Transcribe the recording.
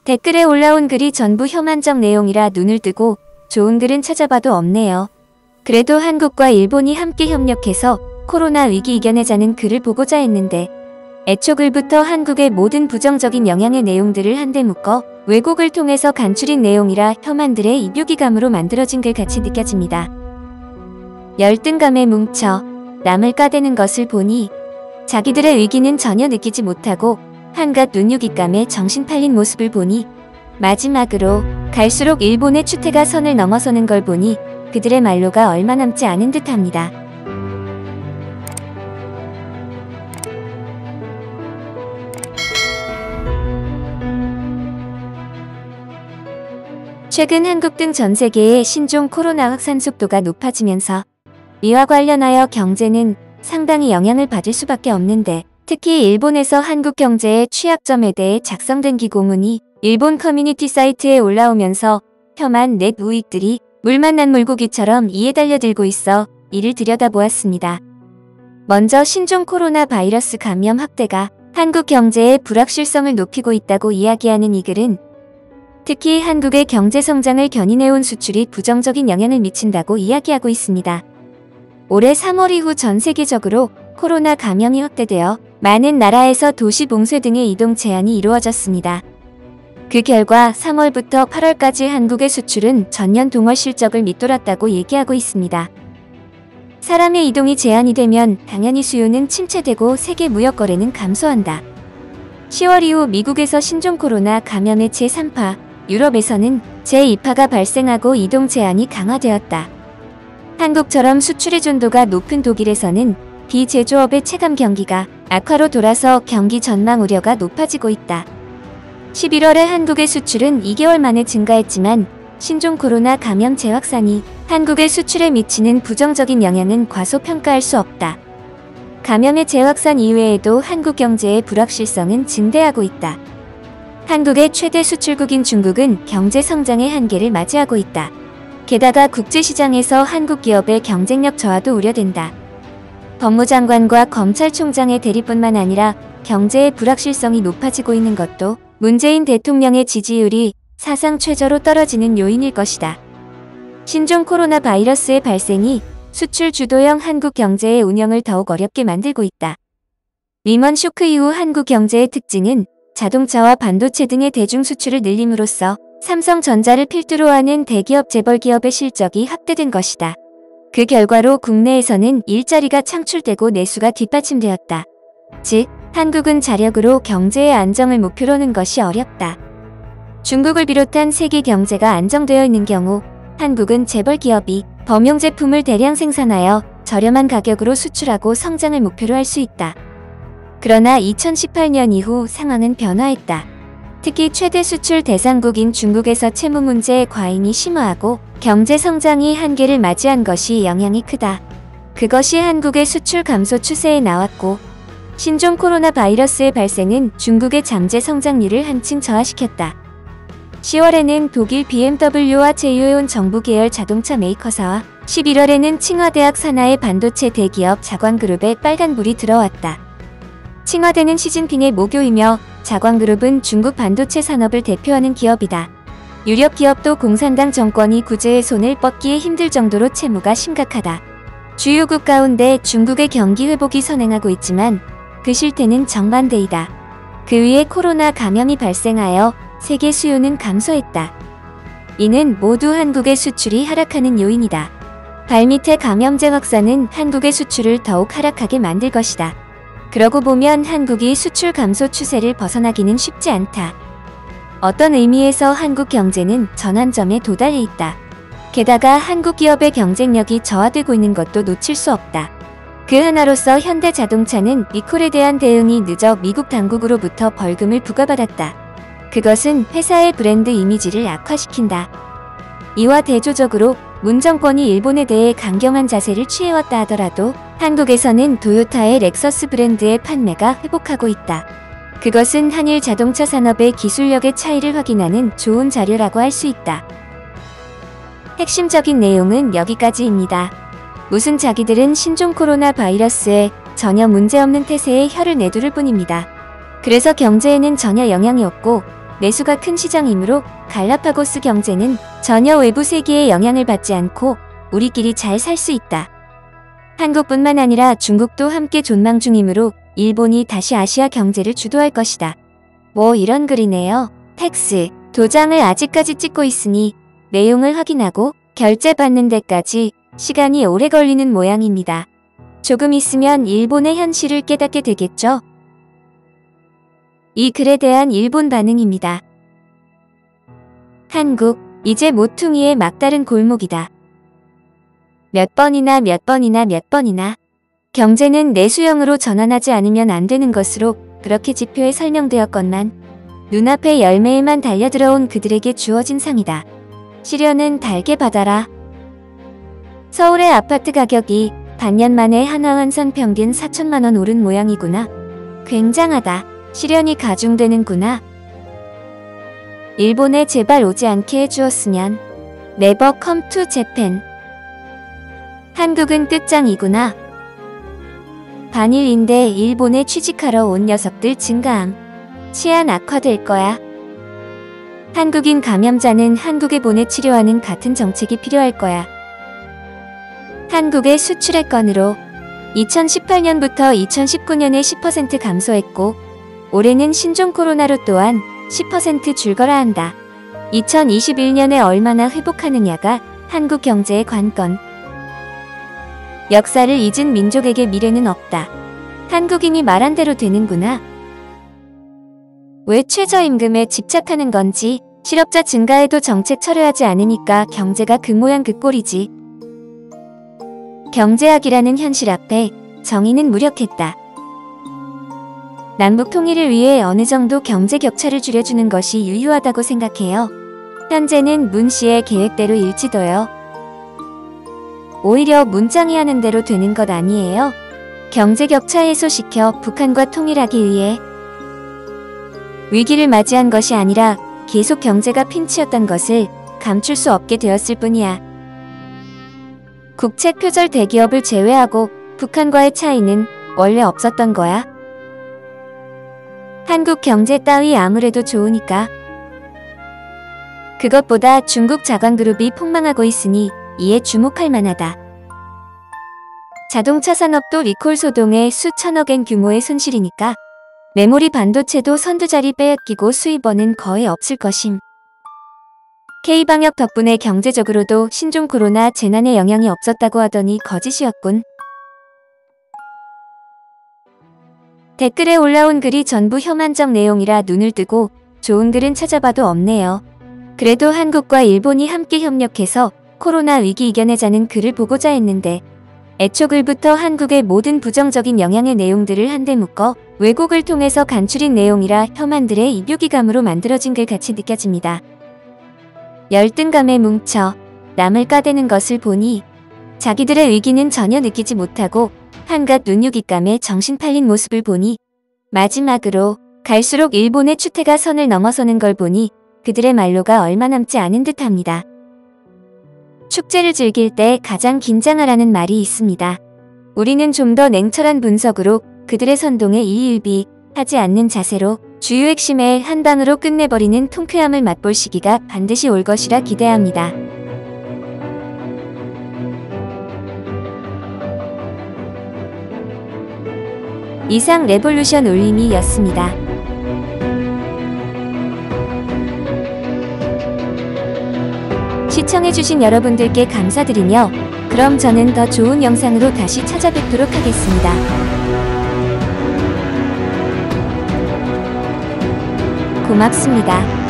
댓글에 올라온 글이 전부 혐한적 내용이라 눈을 뜨고 좋은 글은 찾아봐도 없네요. 그래도 한국과 일본이 함께 협력해서 코로나 위기 이겨내자는 글을 보고자 했는데 애초 글부터 한국의 모든 부정적인 영향의 내용들을 한데 묶어 왜곡을 통해서 간추린 내용이라 혐한들의 입요기감으로 만들어진 글 같이 느껴집니다. 열등감에 뭉쳐 남을 까대는 것을 보니 자기들의 위기는 전혀 느끼지 못하고 한갓 눈요깃감에 정신 팔린 모습을 보니 마지막으로 갈수록 일본의 추태가 선을 넘어서는 걸 보니 그들의 만로가 얼마 남지 않은 듯합니다. 최근 한국 등 전 세계의 신종 코로나 확산 속도가 높아지면서 이와 관련하여 경제는 상당히 영향을 받을 수밖에 없는데 특히 일본에서 한국 경제의 취약점에 대해 작성된 기고문이 일본 커뮤니티 사이트에 올라오면서 혐한 넷 우익들이 물 만난 물고기처럼 이에 달려들고 있어 이를 들여다보았습니다. 먼저 신종 코로나 바이러스 감염 확대가 한국 경제의 불확실성을 높이고 있다고 이야기하는 이 글은 특히 한국의 경제 성장을 견인해온 수출이 부정적인 영향을 미친다고 이야기하고 있습니다. 올해 3월 이후 전 세계적으로 코로나 감염이 확대되어 많은 나라에서 도시 봉쇄 등의 이동 제한이 이루어졌습니다. 그 결과 3월부터 8월까지 한국의 수출은 전년 동월 실적을 밑돌았다고 얘기하고 있습니다. 사람의 이동이 제한이 되면 당연히 수요는 침체되고 세계 무역 거래는 감소한다. 10월 이후 미국에서 신종 코로나 감염의 제3파, 유럽에서는 제2파가 발생하고 이동 제한이 강화되었다. 한국처럼 수출 의존도가 높은 독일에서는 비제조업의 체감 경기가 악화로 돌아서 경기 전망 우려가 높아지고 있다. 11월에 한국의 수출은 2개월 만에 증가했지만 신종 코로나 감염 재확산이 한국의 수출에 미치는 부정적인 영향은 과소평가할 수 없다. 감염의 재확산 이외에도 한국 경제의 불확실성은 증대하고 있다. 한국의 최대 수출국인 중국은 경제 성장의 한계를 맞이하고 있다. 게다가 국제시장에서 한국 기업의 경쟁력 저하도 우려된다. 법무장관과 검찰총장의 대립뿐만 아니라 경제의 불확실성이 높아지고 있는 것도 문재인 대통령의 지지율이 사상 최저로 떨어지는 요인일 것이다. 신종 코로나 바이러스의 발생이 수출 주도형 한국 경제의 운영을 더욱 어렵게 만들고 있다. 리먼 쇼크 이후 한국 경제의 특징은 자동차와 반도체 등의 대중 수출을 늘림으로써 삼성전자를 필두로 하는 대기업 재벌기업의 실적이 확대된 것이다. 그 결과로 국내에서는 일자리가 창출되고 내수가 뒷받침되었다. 즉, 한국은 자력으로 경제의 안정을 목표로는 것이 어렵다. 중국을 비롯한 세계 경제가 안정되어 있는 경우 한국은 재벌기업이 범용 제품을 대량 생산하여 저렴한 가격으로 수출하고 성장을 목표로 할 수 있다. 그러나 2018년 이후 상황은 변화했다. 특히 최대 수출 대상국인 중국에서 채무 문제의 과잉이 심화하고 경제 성장이 한계를 맞이한 것이 영향이 크다. 그것이 한국의 수출 감소 추세에 나왔고 신종 코로나 바이러스의 발생은 중국의 잠재 성장률을 한층 저하시켰다. 10월에는 독일 BMW와 제휴해온 정부 계열 자동차 메이커사와 11월에는 칭화대학 산하의 반도체 대기업 자광그룹에 빨간불이 들어왔다. 칭화대는 시진핑의 모교이며 자광그룹은 중국 반도체 산업을 대표하는 기업이다. 유력 기업도 공산당 정권이 구제의 손을 뻗기에 힘들 정도로 채무가 심각하다. 주요국 가운데 중국의 경기 회복이 선행하고 있지만 그 실태는 정반대이다. 그 위에 코로나 감염이 발생하여 세계 수요는 감소했다. 이는 모두 한국의 수출이 하락하는 요인이다. 발밑의 감염제 확산은 한국의 수출을 더욱 하락하게 만들 것이다. 그러고 보면 한국이 수출 감소 추세를 벗어나기는 쉽지 않다. 어떤 의미에서 한국 경제는 전환점에 도달해 있다. 게다가 한국 기업의 경쟁력이 저하되고 있는 것도 놓칠 수 없다. 그 하나로서 현대자동차는 리콜에 대한 대응이 늦어 미국 당국으로부터 벌금을 부과받았다. 그것은 회사의 브랜드 이미지를 악화시킨다. 이와 대조적으로 문 정권이 일본에 대해 강경한 자세를 취해왔다 하더라도 한국에서는 토요타의 렉서스 브랜드의 판매가 회복하고 있다. 그것은 한일 자동차 산업의 기술력의 차이를 확인하는 좋은 자료라고 할 수 있다. 핵심적인 내용은 여기까지입니다. 무슨 자기들은 신종 코로나 바이러스에 전혀 문제없는 태세에 혀를 내두를 뿐입니다. 그래서 경제에는 전혀 영향이 없고 내수가 큰 시장이므로 갈라파고스 경제는 전혀 외부 세계의 영향을 받지 않고 우리끼리 잘 살 수 있다. 한국뿐만 아니라 중국도 함께 존망 중이므로 일본이 다시 아시아 경제를 주도할 것이다. 뭐 이런 글이네요. 텍스, 도장을 아직까지 찍고 있으니 내용을 확인하고 결제받는 데까지 시간이 오래 걸리는 모양입니다. 조금 있으면 일본의 현실을 깨닫게 되겠죠? 이 글에 대한 일본 반응입니다. 한국, 이제 모퉁이의 막다른 골목이다. 몇 번이나 경제는 내수형으로 전환하지 않으면 안 되는 것으로 그렇게 지표에 설명되었건만 눈앞에 열매에만 달려들어온 그들에게 주어진 상이다. 시련은 달게 받아라. 서울의 아파트 가격이 반년 만에 한화환산 평균 4천만원 오른 모양이구나. 굉장하다. 시련이 가중되는구나. 일본에 제발 오지 않게 해주었으면. Never come to Japan. 한국은 끝장이구나. 반일인데 일본에 취직하러 온 녀석들 증가함. 치안 악화될 거야. 한국인 감염자는 한국에 보내 치료하는 같은 정책이 필요할 거야. 한국의 수출의 건으로 2018년부터 2019년에 10% 감소했고 올해는 신종 코로나로 또한 10% 줄거라 한다. 2021년에 얼마나 회복하느냐가 한국 경제의 관건. 역사를 잊은 민족에게 미래는 없다. 한국인이 말한 대로 되는구나. 왜 최저임금에 집착하는 건지. 실업자 증가에도 정책 철회하지 않으니까 경제가 그 모양 그 꼴이지. 경제학이라는 현실 앞에 정의는 무력했다. 남북 통일을 위해 어느 정도 경제 격차를 줄여주는 것이 유효하다고 생각해요. 현재는 문 씨의 계획대로 일치도요. 오히려 문장이 하는 대로 되는 것 아니에요? 경제 격차 해소시켜 북한과 통일하기 위해 위기를 맞이한 것이 아니라 계속 경제가 핀치였던 것을 감출 수 없게 되었을 뿐이야. 국책 표절 대기업을 제외하고 북한과의 차이는 원래 없었던 거야. 한국 경제 따위 아무래도 좋으니까. 그것보다 중국 자관그룹이 폭망하고 있으니 이에 주목할 만하다. 자동차 산업도 리콜 소동에 수천억엔 규모의 손실이니까 메모리 반도체도 선두자리 빼앗기고 수입원은 거의 없을 것임. K방역 덕분에 경제적으로도 신종 코로나 재난에 영향이 없었다고 하더니 거짓이었군. 댓글에 올라온 글이 전부 혐한적 내용이라 눈을 뜨고 좋은 글은 찾아봐도 없네요. 그래도 한국과 일본이 함께 협력해서 코로나 위기 이겨내자는 글을 보고자 했는데 애초 글부터 한국의 모든 부정적인 영향의 내용들을 한데 묶어 왜곡을 통해서 간추린 내용이라 혐한들의 입요기감으로 만들어진 글같이 느껴집니다. 열등감에 뭉쳐 남을 까대는 것을 보니 자기들의 위기는 전혀 느끼지 못하고 한갓 눈요깃감에 정신 팔린 모습을 보니 마지막으로 갈수록 일본의 추태가 선을 넘어서는 걸 보니 그들의 말로가 얼마 남지 않은 듯합니다. 축제를 즐길 때 가장 긴장하라는 말이 있습니다. 우리는 좀 더 냉철한 분석으로 그들의 선동에 이일비 하지 않는 자세로 주요 핵심에 한 방으로 끝내버리는 통쾌함을 맛볼 시기가 반드시 올 것이라 기대합니다. 이상 레볼루션 울림이였습니다. 시청해주신 여러분들께 감사드리며 그럼 저는 더 좋은 영상으로 다시 찾아뵙도록 하겠습니다. 고맙습니다.